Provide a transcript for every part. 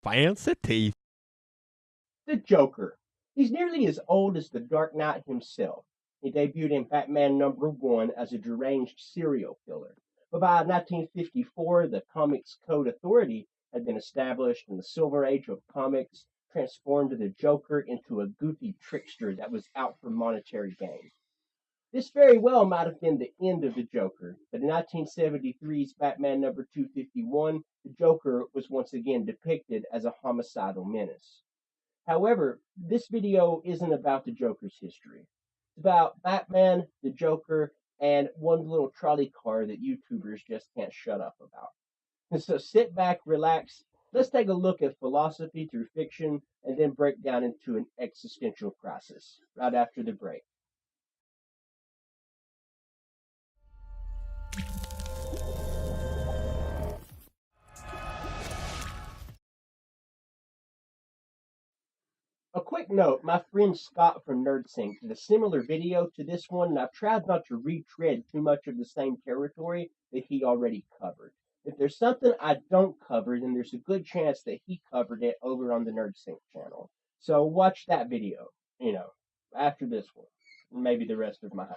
Fancy teeth. The Joker. He's nearly as old as the Dark Knight himself. He debuted in Batman #1 as a deranged serial killer. But by 1954, the Comics Code Authority had been established, and the Silver Age of comics transformed the Joker into a goofy trickster that was out for monetary gain. This very well might have been the end of the Joker, but in 1973's Batman #251, the Joker was once again depicted as a homicidal menace. However, this video isn't about the Joker's history. It's about Batman, the Joker, and one little trolley car that YouTubers just can't shut up about. And so sit back, relax. Let's take a look at philosophy through fiction and then break down into an existential crisis right after the break. A quick note, my friend Scott from NerdSync did a similar video to this one, and I've tried not to retread too much of the same territory that he already covered. If there's something I don't cover, then there's a good chance that he covered it over on the NerdSync channel. So watch that video, after this one. Maybe the rest of mine.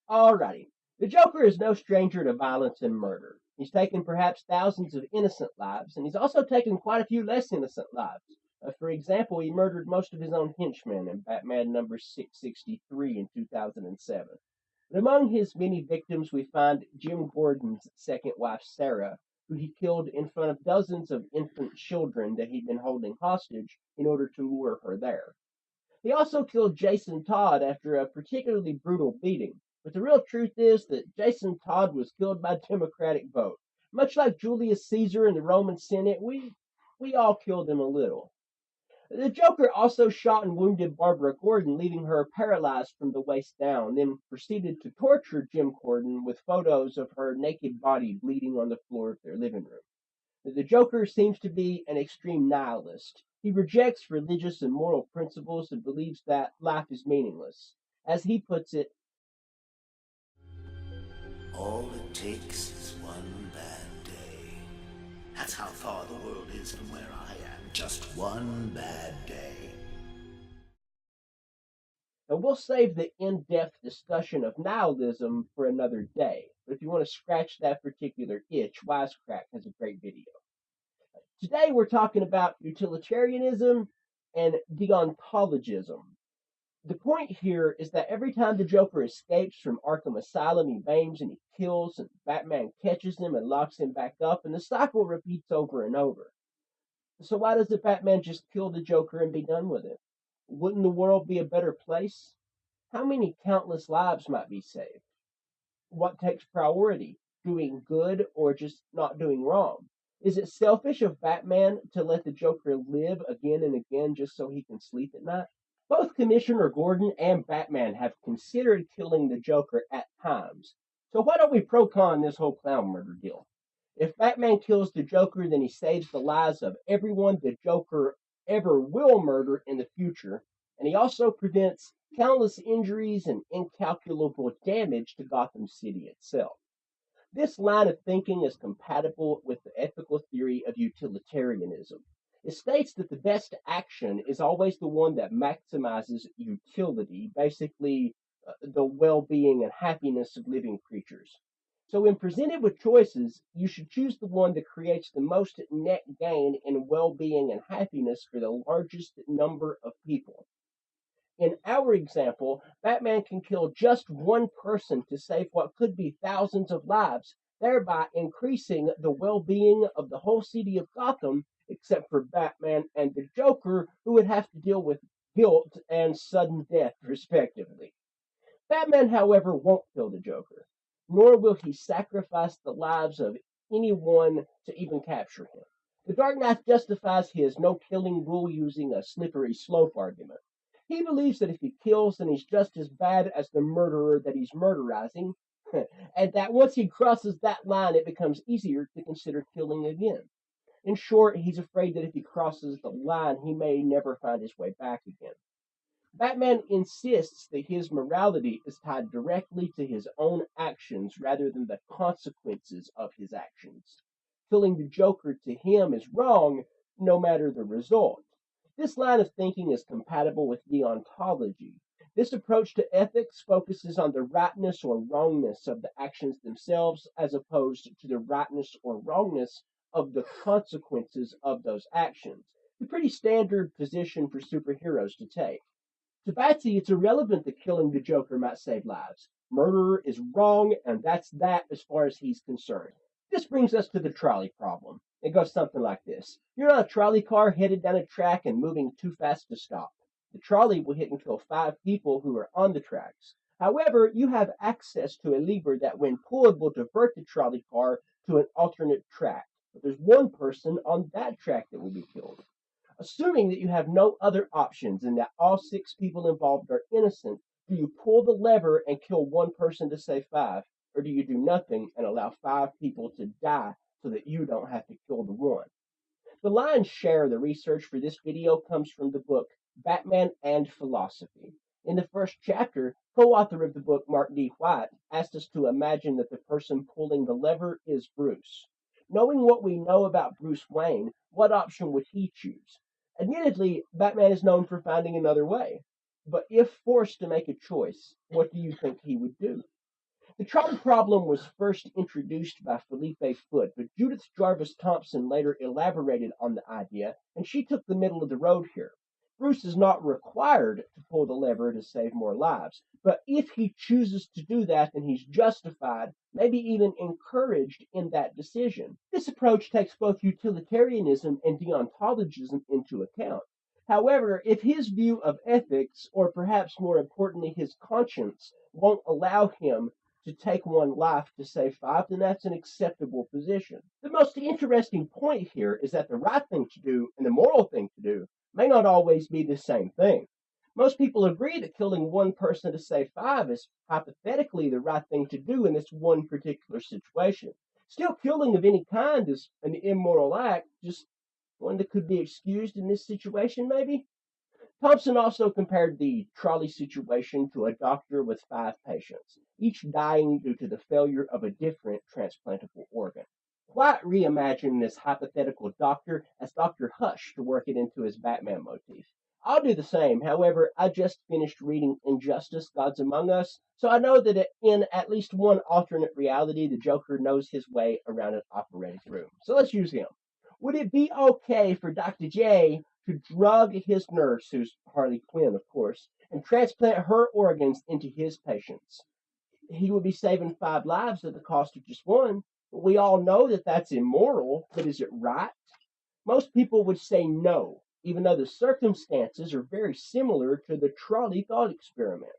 Alrighty. The Joker is no stranger to violence and murder. He's taken perhaps thousands of innocent lives, and he's also taken quite a few less innocent lives. For example, he murdered most of his own henchmen in Batman #663 in 2007. But among his many victims, we find Jim Gordon's second wife, Sarah, who he killed in front of dozens of infant children that he'd been holding hostage in order to lure her there. He also killed Jason Todd after a particularly brutal beating. But the real truth is that Jason Todd was killed by Democratic vote. Much like Julius Caesar in the Roman Senate, we all killed him a little. The Joker also shot and wounded Barbara Gordon, leaving her paralyzed from the waist down, then proceeded to torture Jim Gordon with photos of her naked body bleeding on the floor of their living room. The Joker seems to be an extreme nihilist. He rejects religious and moral principles and believes that life is meaningless. As he puts it, all it takes is one bad day. That's how far the world is from where I am. Just one bad day. and we'll save the in-depth discussion of nihilism for another day. But if you want to scratch that particular itch, Wisecrack has a great video. Today we're talking about utilitarianism and deontologism. The point here is that every time the Joker escapes from Arkham Asylum, he maims and he kills, and Batman catches him and locks him back up, and the cycle repeats over and over. So why doesn't Batman just kill the Joker and be done with it? Wouldn't the world be a better place? How many countless lives might be saved? What takes priority? Doing good or just not doing wrong? Is it selfish of Batman to let the Joker live again and again just so he can sleep at night? Both Commissioner Gordon and Batman have considered killing the Joker at times. So why don't we pro-con this whole clown murder deal? If Batman kills the Joker, then he saves the lives of everyone the Joker ever will murder in the future, and he also prevents countless injuries and incalculable damage to Gotham City itself. This line of thinking is compatible with the ethical theory of utilitarianism. It states that the best action is always the one that maximizes utility, basically the well-being and happiness of living creatures. So when presented with choices, you should choose the one that creates the most net gain in well-being and happiness for the largest number of people. In our example, Batman can kill just one person to save what could be thousands of lives, thereby increasing the well-being of the whole city of Gotham, except for Batman and the Joker, who would have to deal with guilt and sudden death, respectively. Batman, however, won't kill the Joker, nor will he sacrifice the lives of anyone to even capture him. The Dark Knight justifies his no-killing rule using a slippery slope argument. He believes that if he kills, then he's just as bad as the murderer that he's murderizing, and that once he crosses that line, it becomes easier to consider killing again. In short, he's afraid that if he crosses the line, he may never find his way back again. Batman insists that his morality is tied directly to his own actions rather than the consequences of his actions. Killing the Joker to him is wrong, no matter the result. This line of thinking is compatible with deontology. This approach to ethics focuses on the rightness or wrongness of the actions themselves as opposed to the rightness or wrongness of the consequences of those actions. A pretty standard position for superheroes to take. To Batsy, it's irrelevant that killing the Joker might save lives. Murder is wrong, and that's that as far as he's concerned. This brings us to the trolley problem. It goes something like this. You're on a trolley car headed down a track and moving too fast to stop. The trolley will hit and kill 5 people who are on the tracks. However, you have access to a lever that, when pulled, will divert the trolley car to an alternate track. But there's one person on that track that will be killed. Assuming that you have no other options and that all 6 people involved are innocent, do you pull the lever and kill one person to save 5? Or do you do nothing and allow 5 people to die so that you don't have to kill the one? The lion's share of the research for this video comes from the book Batman and Philosophy. In the first chapter, co-author of the book, Mark D. White, asked us to imagine that the person pulling the lever is Bruce. Knowing what we know about Bruce Wayne, what option would he choose? Admittedly, Batman is known for finding another way. But if forced to make a choice, what do you think he would do? The trolley problem was first introduced by Felipe Foote, but Judith Jarvis Thompson later elaborated on the idea, and she took the middle of the road here. Bruce is not required to pull the lever to save more lives, but if he chooses to do that, then he's justified, maybe even encouraged in that decision. This approach takes both utilitarianism and deontologism into account. However, if his view of ethics, or perhaps more importantly his conscience, won't allow him to take one life to save 5, then that's an acceptable position. The most interesting point here is that the right thing to do and the moral thing to do may not always be the same thing. Most people agree that killing one person to save 5 is hypothetically the right thing to do in this one particular situation. Still, killing of any kind is an immoral act, just one that could be excused in this situation, maybe? Thompson also compared the trolley situation to a doctor with 5 patients, each dying due to the failure of a different transplantable organ. White reimagined this hypothetical doctor as Dr. Hush to work it into his Batman motif. I'll do the same. However, I just finished reading Injustice, Gods Among Us, so I know that in at least one alternate reality, the Joker knows his way around an operating room. So let's use him. Would it be okay for Dr. J to drug his nurse, who's Harley Quinn, of course, and transplant her organs into his patients? He would be saving 5 lives at the cost of just one. We all know that that's immoral, but is it right? Most people would say no, even though the circumstances are very similar to the trolley thought experiment.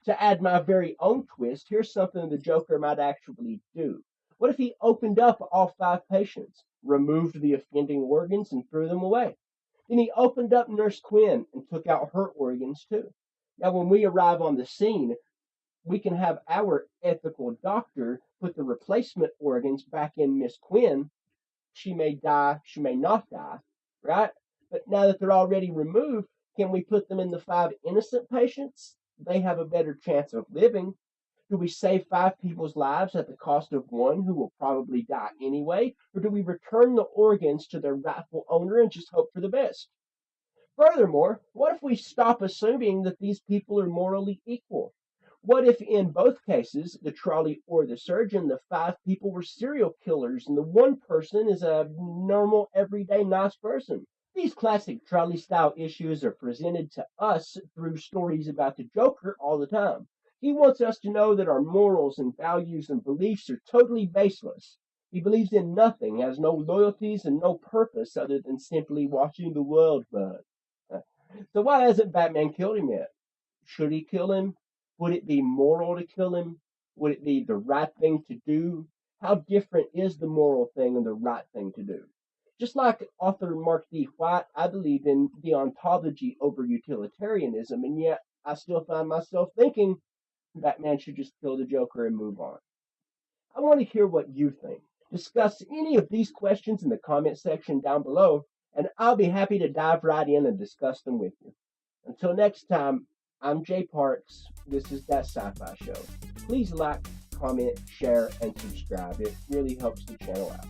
To add my very own twist, here's something the Joker might actually do. What if he opened up all 5 patients, removed the offending organs, and threw them away? Then he opened up Nurse Quinn and took out her organs too. Now, when we arrive on the scene, we can have our ethical doctor put the replacement organs back in Miss Quinn. She may die, she may not die, right? But now that they're already removed, can we put them in the 5 innocent patients? They have a better chance of living. Do we save 5 people's lives at the cost of one who will probably die anyway? Or do we return the organs to their rightful owner and just hope for the best? Furthermore, what if we stop assuming that these people are morally equal? What if in both cases, the trolley or the surgeon, the 5 people were serial killers and the one person is a normal, everyday, nice person? These classic trolley-style issues are presented to us through stories about the Joker all the time. He wants us to know that our morals and values and beliefs are totally baseless. He believes in nothing, has no loyalties, and no purpose other than simply watching the world burn. So why hasn't Batman killed him yet? Should he kill him? Would it be moral to kill him? Would it be the right thing to do? How different is the moral thing and the right thing to do? Just like author Mark D. White, I believe in deontology over utilitarianism, and yet I still find myself thinking Batman should just kill the Joker and move on. I want to hear what you think. Discuss any of these questions in the comment section down below, and I'll be happy to dive right in and discuss them with you. Until next time, I'm Jay Parks. This is That Sci-Fi Show. Please like, comment, share, and subscribe. It really helps the channel out.